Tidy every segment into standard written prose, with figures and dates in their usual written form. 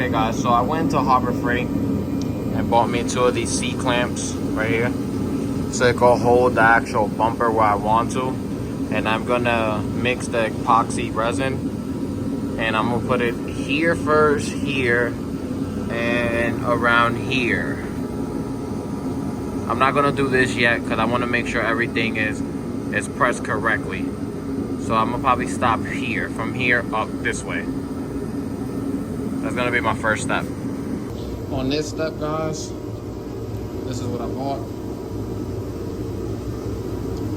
Okay guys, so I went to Harbor Freight and bought me 2 of these C-clamps right here. So it can hold the actual bumper where I want to. And I'm gonna mix the epoxy resin. And I'm gonna put it here first, here, and around here. I'm not gonna do this yet because I wanna make sure everything is pressed correctly. So I'm gonna probably stop here, from here up this way. That's gonna be my first step. On this step, guys, this is what I bought.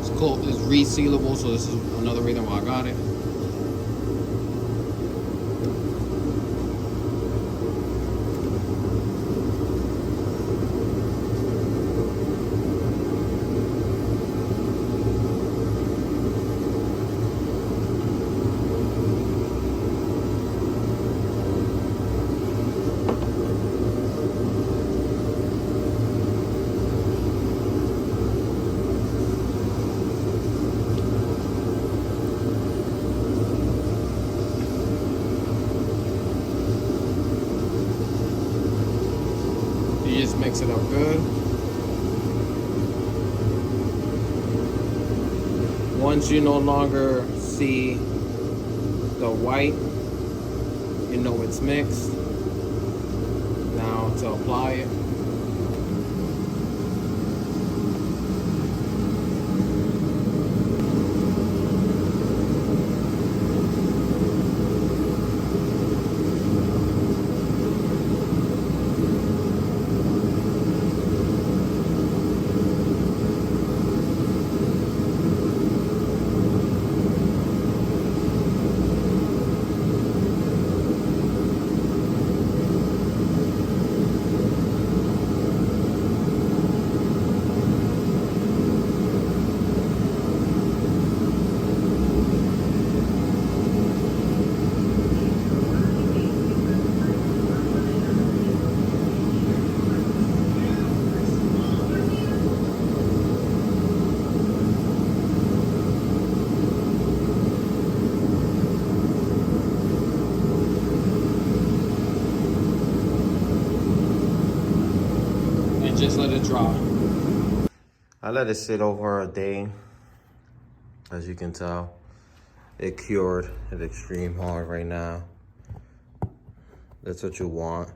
It's cool, it's resealable, so this is another reason why I got it. You just mix it up good. Once you no longer see the white, you know it's mixed. Now to apply it. Just let it dry. I let it sit over a day. As you can tell, it cured at extreme hard right now. That's what you want.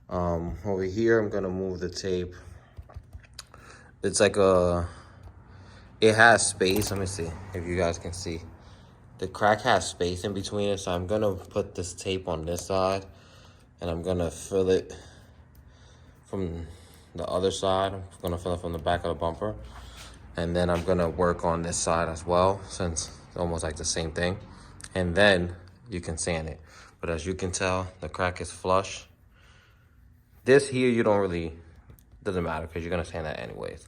Over here, I'm gonna move the tape. It's like it has space. Let me see if you guys can see. The crack has space in between it, so I'm gonna put this tape on this side, and I'm gonna fill it from the other side. I'm gonna fill it from the back of the bumper, and then I'm gonna work on this side as well, since it's almost like the same thing, and then you can sand it. But as you can tell, the crack is flush. This here, you don't really, doesn't matter because you're gonna sand that anyways.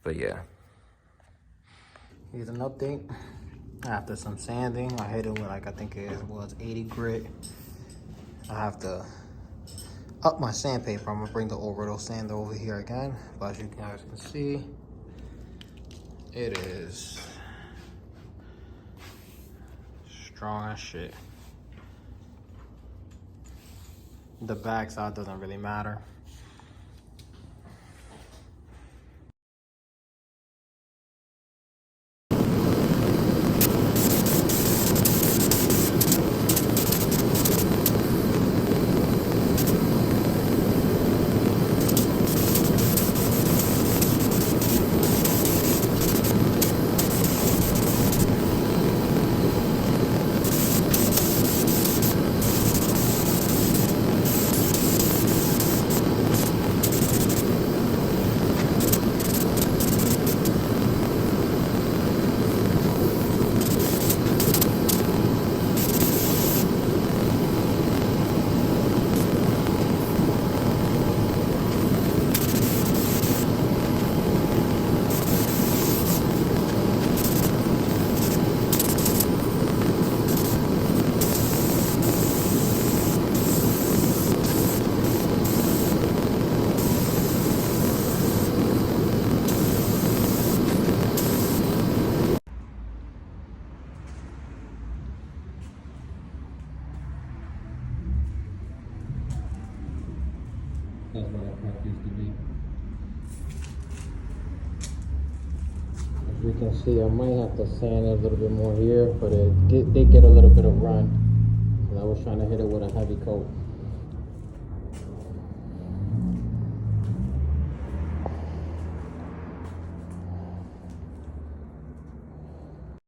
But yeah, here's an update. After some sanding, I hit it with like, I think it was 80 grit. I have to up my sandpaper. I'm gonna bring the Orbital sander over here again, but as you guys can see, it is strong as shit. The backside doesn't really matter. That's what our pipe used to be. As you can see, I might have to sand it a little bit more here, but it did get a little bit of run. And I was trying to hit it with a heavy coat.